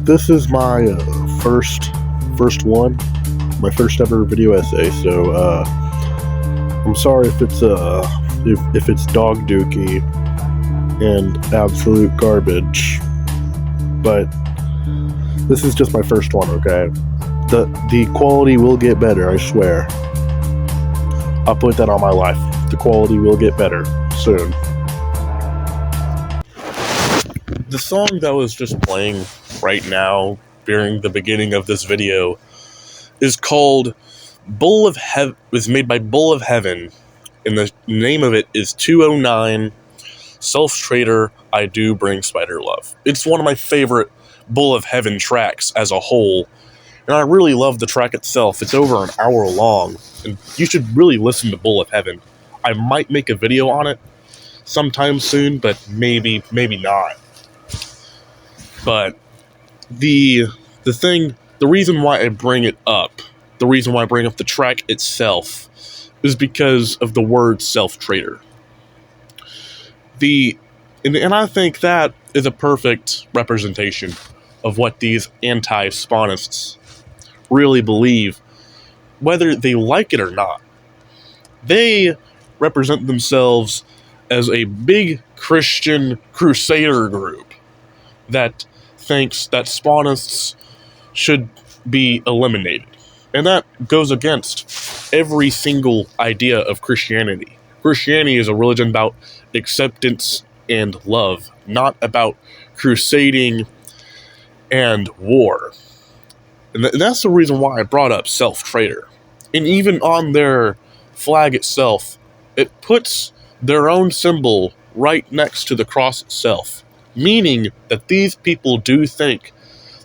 this is my first one, my first ever video essay. So I'm sorry if it's if it's dog dookie and absolute garbage, but this is just my first one. Okay, the quality will get better, I swear. I'll put that on my life. The quality will get better soon. The song that was just playing right now during the beginning of this video is called Bull of Heaven. Was made by Bull of Heaven, and the name of it is 209 Self-Trader I Do Bring Spider Love. It's one of my favorite Bull of Heaven tracks as a whole, and I really love the track itself. It's over an hour long, and you should really listen to Bull of Heaven. I might make a video on it sometime soon, but maybe not. But the reason why I bring it up, the reason why I bring up the track itself, is because of the word self-trader. And I think that is a perfect representation of what these anti-spawnists really believe, whether they like it or not. They represent themselves as a big Christian crusader group that thinks that spawnists should be eliminated. And that goes against every single idea of Christianity. Christianity is a religion about acceptance and love, not about crusading and war. And that's the reason why I brought up self-trader. And even on their flag itself, it puts their own symbol right next to the cross itself, meaning that these people do think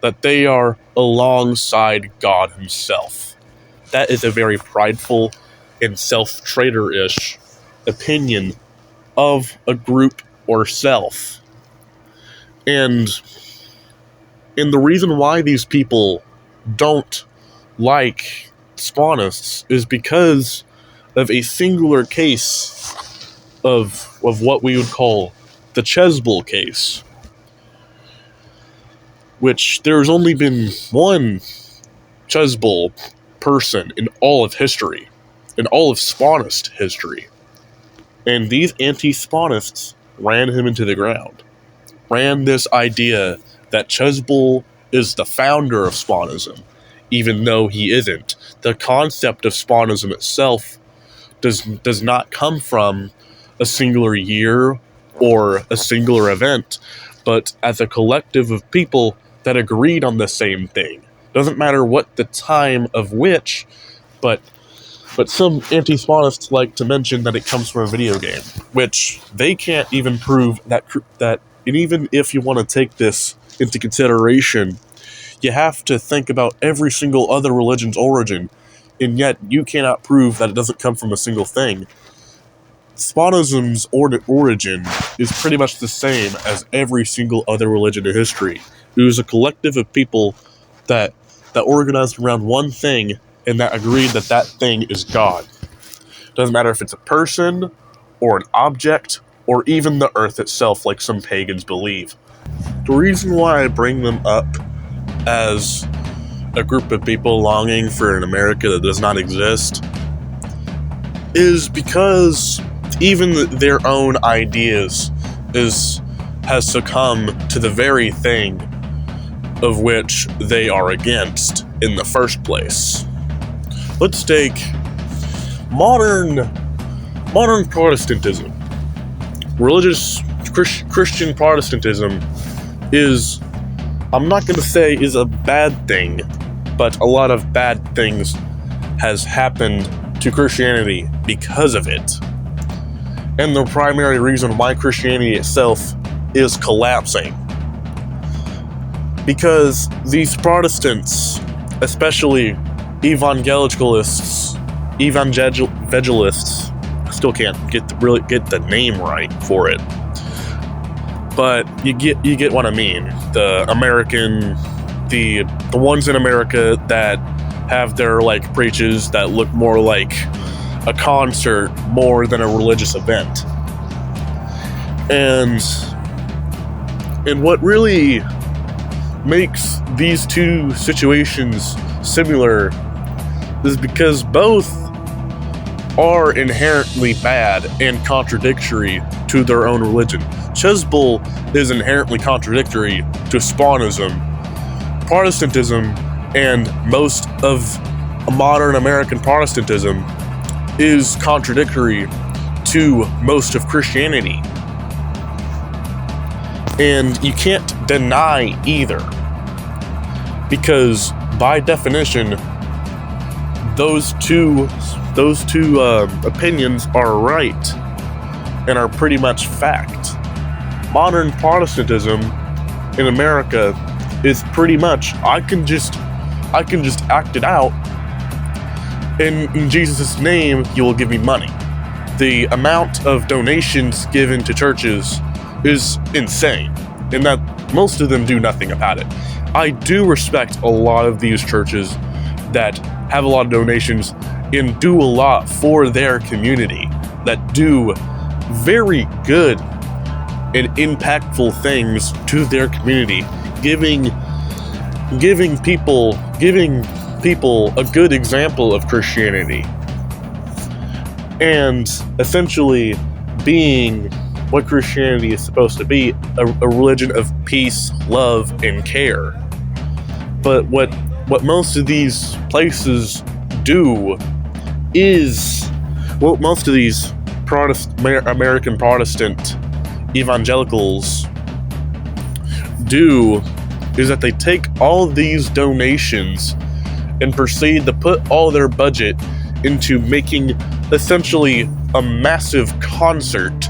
that they are alongside God himself. That is a very prideful and self-trader-ish opinion of a group or self. And the reason why these people don't like spawnists is because of a singular case of what we would call the Chesbull case, which there's only been one Chesbull person in all of history, in all of spawnist history, and these anti-spawnists ran him into the ground, ran this idea that Chesbull is the founder of spawnism, even though he isn't. The concept of spawnism itself does not come from a singular year or a singular event, but as a collective of people that agreed on the same thing. Doesn't matter what the time of which, but some anti-spawnists like to mention that it comes from a video game, which they can't even prove that, and even if you want to take this into consideration, you have to think about every single other religion's origin, and yet you cannot prove that it doesn't come from a single thing. Spawnism's origin is pretty much the same as every single other religion in history. It was a collective of people that organized around one thing and that agreed that that thing is God. Doesn't matter if it's a person or an object or even the earth itself, like some pagans believe. The reason why I bring them up as a group of people longing for an America that does not exist is because even their own ideas has succumbed to the very thing of which they are against in the first place. Let's take modern Protestantism. Religious Christian Protestantism is, I'm not going to say is a bad thing, but a lot of bad things has happened to Christianity because of it. And the primary reason why Christianity itself is collapsing. Because these Protestants, especially evangelicalists, I still can't get the name right for it. But you get what I mean. The ones in America that have their like preaches that look more like a concert more than a religious event. And what really makes these two situations similar is because both are inherently bad and contradictory to their own religion. Chesbull is inherently contradictory to Spawnism. Protestantism and most of modern American Protestantism is contradictory to most of Christianity. And you can't deny either, because by definition, those two opinions are right and are pretty much fact. Modern Protestantism in America is pretty much I can just act it out, and in Jesus' name you will give me money. The amount of donations given to churches is insane, and that most of them do nothing about it. I do respect a lot of these churches that have a lot of donations and do a lot for their community, that do very good and impactful things to their community, giving people a good example of Christianity, and essentially being what Christianity is supposed to be, a religion of peace, love, and care. But what most of these places do is, what most of these American Protestant evangelicals do is that they take all these donations and proceed to put all their budget into making essentially a massive concert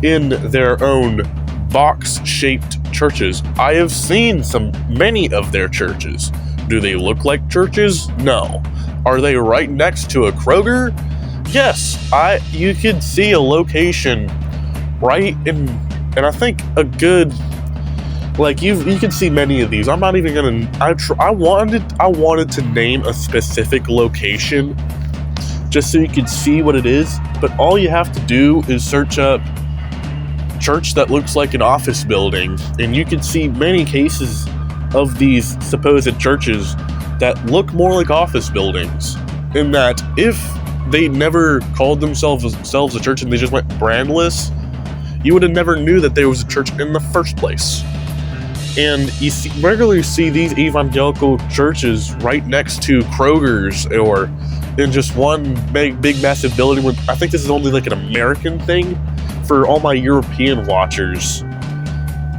in their own box-shaped churches. I have seen many of their churches. Do they look like churches? No. Are they right next to a Kroger? Yes. You could see a location right in, and I think a good, like you can see many of these. I'm not even gonna. I wanted to name a specific location just so you could see what it is. But all you have to do is search up church that looks like an office building, and you can see many cases of these supposed churches that look more like office buildings. In that, if they never called themselves a church and they just went brandless, you would have never knew that there was a church in the first place. And you regularly see these evangelical churches right next to Kroger's, or in just one big massive building. I think this is only like an American thing. For all my European watchers,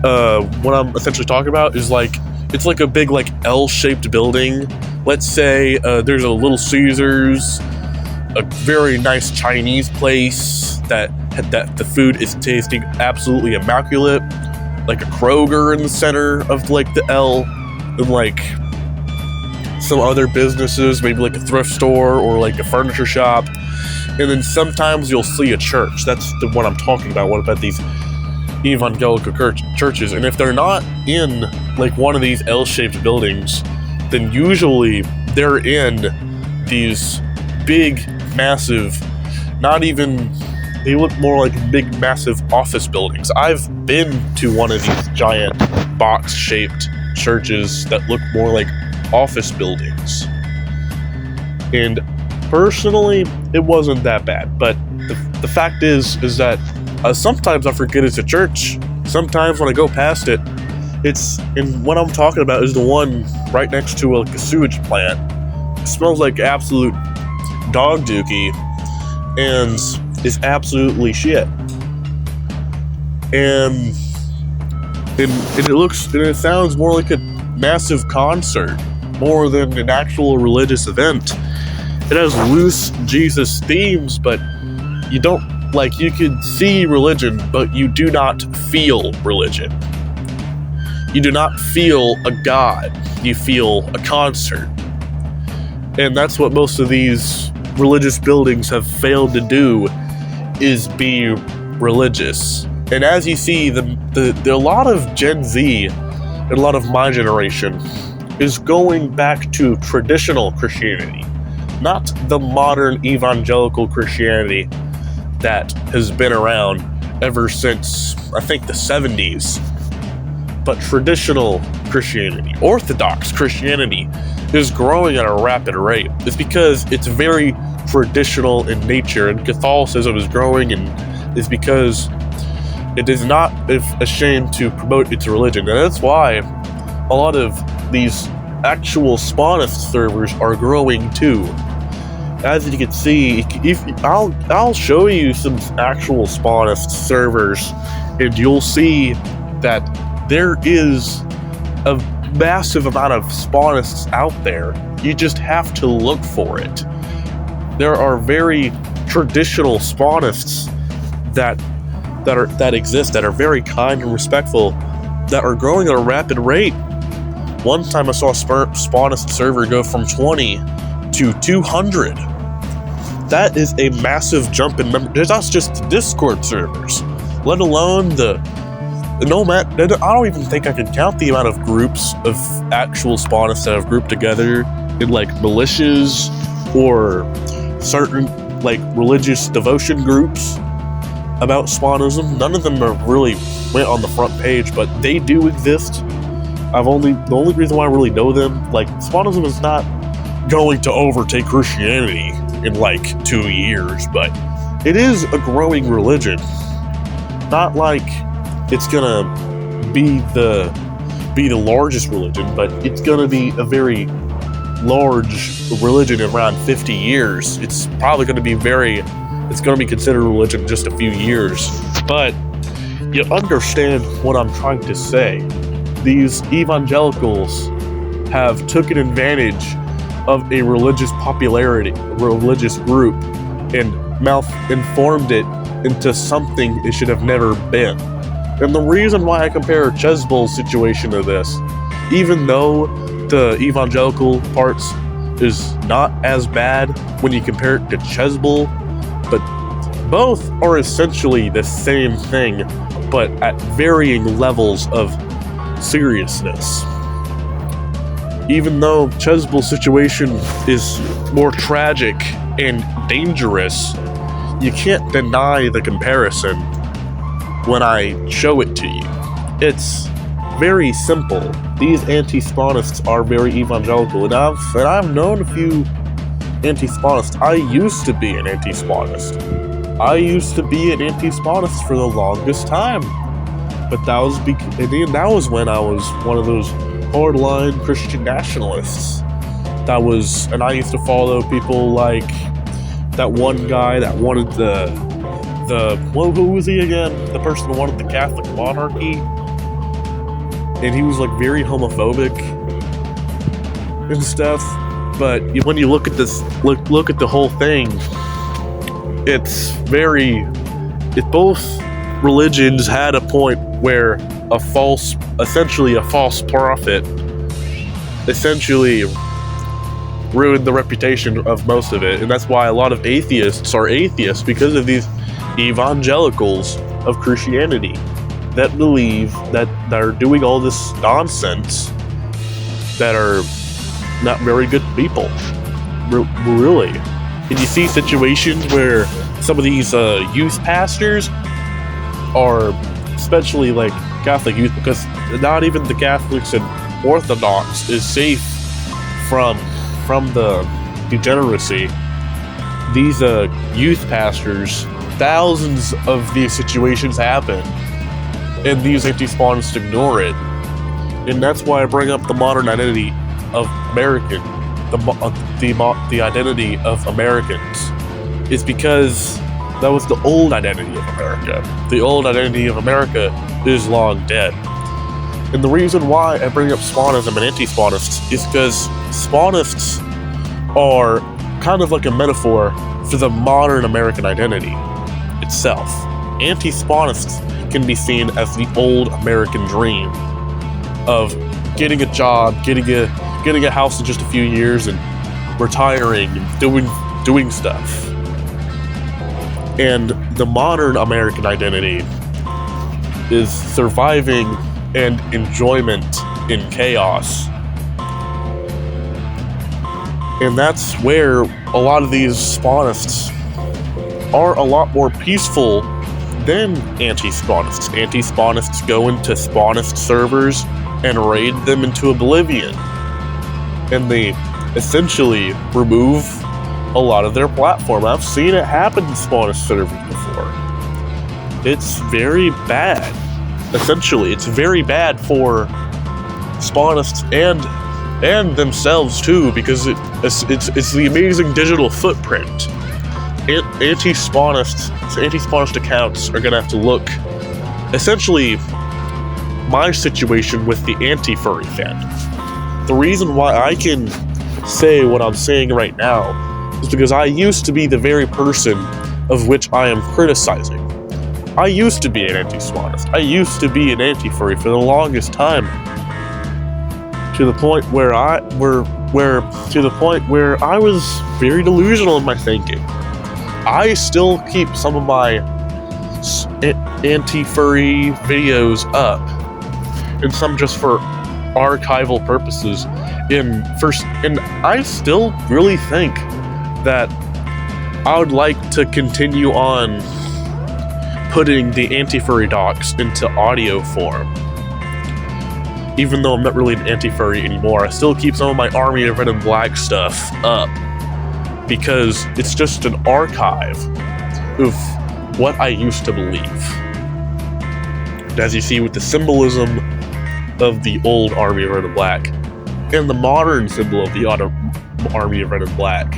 what I'm essentially talking about is it's like a big L-shaped building. Let's say there's a Little Caesars, a very nice Chinese place that the food is tasting absolutely immaculate, like a Kroger in the center of the L, and some other businesses, maybe like a thrift store or like a furniture shop. And then sometimes you'll see a church. That's the one I'm talking about. What about these evangelical churches? And if they're not in one of these L-shaped buildings, then usually they're in these big, massive, they look more like big, massive office buildings. I've been to one of these giant box-shaped churches that look more like office buildings. And personally, it wasn't that bad, but the fact is that sometimes I forget it's a church. Sometimes when I go past it, and what I'm talking about is the one right next to a sewage plant. It smells like absolute dog dookie, and is absolutely shit. And it sounds more like a massive concert more than an actual religious event. It has loose Jesus themes, but you don't, you can see religion, but you do not feel religion. You do not feel a god. You feel a concert. And that's what most of these religious buildings have failed to do, is be religious. And as you see, a lot of Gen Z and a lot of my generation is going back to traditional Christianity. Not the modern evangelical Christianity that has been around ever since, I think, the 70s. but traditional Christianity, Orthodox Christianity, is growing at a rapid rate. It's because it's very traditional in nature, and Catholicism is growing, and it's because it is not ashamed to promote its religion. And that's why a lot of these actual spawnist servers are growing too. As you can see, I'll show you some actual spawnist servers, and you'll see that there is a massive amount of spawnists out there. You just have to look for it. There are very traditional spawnists that exist, that are very kind and respectful, that are growing at a rapid rate. One time I saw a spawnist server go from 20 to 200. That is a massive jump in that's just Discord servers, let alone I don't even think I can count the amount of groups of actual spawnists that have grouped together in like militias or certain like religious devotion groups about spawnism. None of them are really went on the front page, but they do exist. The only reason why I really know them, like, spawnism is not going to overtake Christianity in like 2 years, but it is a growing religion. Not like it's gonna be the largest religion, but it's gonna be a very large religion in around 50 years. It's probably gonna be considered a religion in just a few years. But you understand what I'm trying to say. These evangelicals have taken advantage of a religious group, and informed it into something it should have never been. And the reason why I compare Chesbull's situation to this, even though the evangelical parts is not as bad when you compare it to Chesbull, but both are essentially the same thing, but at varying levels of seriousness. Even though Chesbull's situation is more tragic and dangerous, you can't deny the comparison when I show it to you. It's very simple. These anti-spawnists are very evangelical, and I've known a few anti-spawnists. I used to be an anti-spawnist. For the longest time, but that was when I was one of those hardline Christian nationalists. And I used to follow people like that one guy that wanted who was he again? The person who wanted the Catholic monarchy, and he was like very homophobic and stuff. But when you look at this, look at the whole thing, both religions had a point where essentially a false prophet essentially ruined the reputation of most of it. And that's why a lot of atheists are atheists, because of these evangelicals of Christianity that believe that are doing all this nonsense, that are not very good people, really. And you see situations where some of these youth pastors are, especially like Catholic youth, because not even the Catholics and Orthodox is safe from the degeneracy. These youth pastors, thousands of these situations happen, and these anti-spawnists ignore it. And that's why I bring up the modern identity of American, the identity of Americans. It's because that was the old identity of America. The old identity of America is long dead. And the reason why I bring up spawnism and anti-spawnists is because spawnists are kind of like a metaphor for the modern American identity itself. Anti-spawnists can be seen as the old American dream of getting a job, getting a house in just a few years, and retiring and doing stuff. And the modern American identity is surviving and enjoyment in chaos. And that's where a lot of these spawnists are a lot more peaceful then anti-spawnists. Anti-spawnists go into spawnist servers and raid them into oblivion. And they essentially remove a lot of their platform. I've seen it happen in spawnist servers before. It's very bad. Essentially, it's very bad for spawnists and themselves too, because it's the amazing digital footprint. Anti-spawnist accounts are gonna have to look. Essentially, my situation with the anti-furry fandom. The reason why I can say what I'm saying right now is because I used to be the very person of which I am criticizing. I used to be an anti-spawnist. I used to be an anti-furry for the longest time, to the point where I was very delusional in my thinking. I still keep some of my anti-furry videos up, and some just for archival purposes. And I still really think that I would like to continue on putting the anti-furry docs into audio form. Even though I'm not really an anti-furry anymore, I still keep some of my Army of Red and Black stuff up, because it's just an archive of what I used to believe. And as you see with the symbolism of the old Army of Red and Black and the modern symbol of the Army of Red and Black,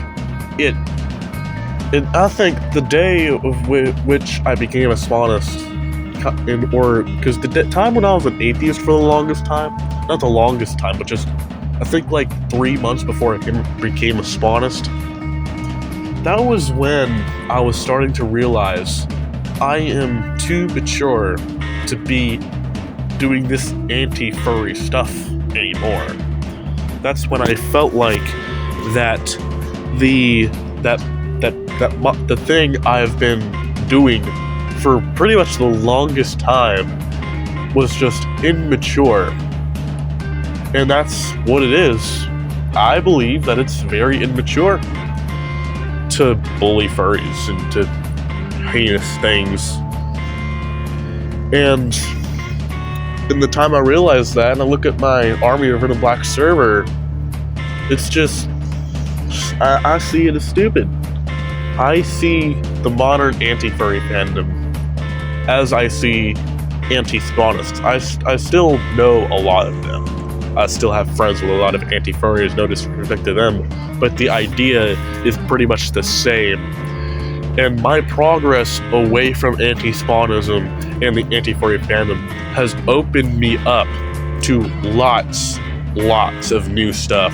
and I think the day of which I became a spawnist, because the time when I was an atheist for the longest time, not the longest time, but just I think like 3 months before I became a spawnist, that was when I was starting to realize I am too mature to be doing this anti-furry stuff anymore. That's when I felt like that the thing I've been doing for pretty much the longest time was just immature. And that's what it is. I believe that it's very immature to bully furries and to heinous things. And in the time I realized that, and I look at my Army of Red and Black server, it's just, I see it as stupid. I see the modern anti-furry fandom as I see anti-spawnists. I still know a lot of them. I still have friends with a lot of anti-furries, no disrespect to them, but the idea is pretty much the same. And my progress away from anti-spawnism and the anti-furry fandom has opened me up to lots of new stuff,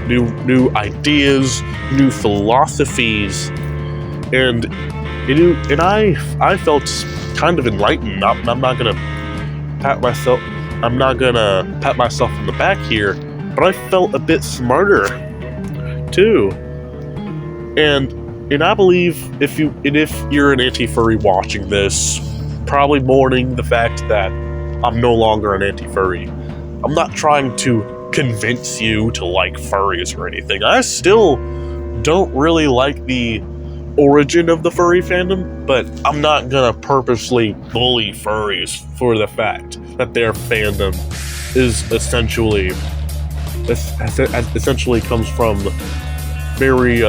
new ideas, new philosophies, and I felt kind of enlightened. I'm not gonna pat myself on the back here, but I felt a bit smarter too. And I believe if you're an anti-furry watching this, probably mourning the fact that I'm no longer an anti-furry. I'm not trying to convince you to like furries or anything. I still don't really like the origin of the furry fandom, but I'm not gonna purposely bully furries for the fact that their fandom is essentially comes from very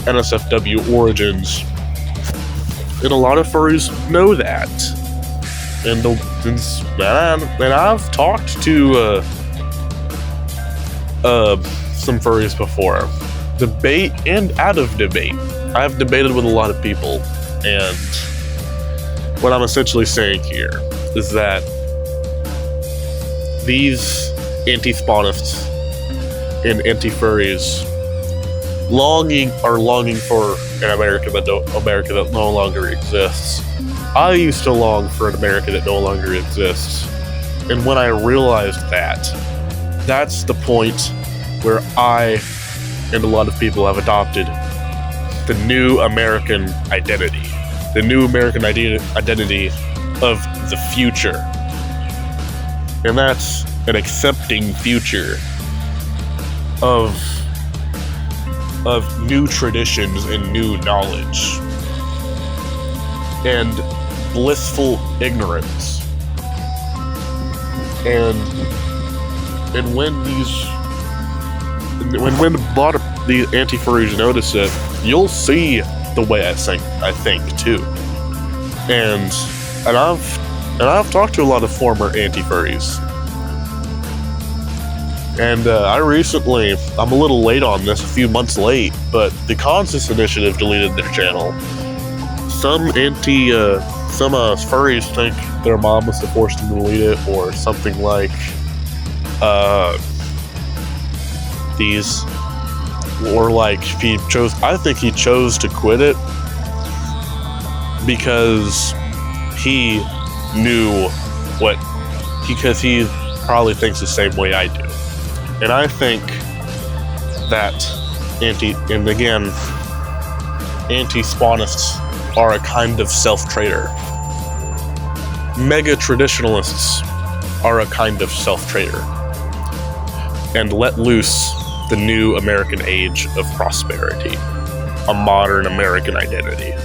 NSFW origins, and a lot of furries know that. And I've talked to some furries before, debate and out of debate. I've debated with a lot of people, and what I'm essentially saying here is that these anti-spawnists and anti-furries are longing for an America that no longer exists. I used to long for an America that no longer exists, and when I realized that, that's the point where I and a lot of people have adopted the new American identity. The new American identity of the future. And that's an accepting future of new traditions and new knowledge. And blissful ignorance. And when a lot of the anti-furries notice it, you'll see the way I think too. And I've talked to a lot of former anti-furries. And I'm a little late on this, a few months late, but the Conscious Initiative deleted their channel. Some furries think their mom was forced to delete it, or something like I think he chose to quit it because he probably thinks the same way I do. And I think that anti-spawnists are a kind of self-traitor. Mega-traditionalists are a kind of self-traitor and let loose the new American age of prosperity, a modern American identity.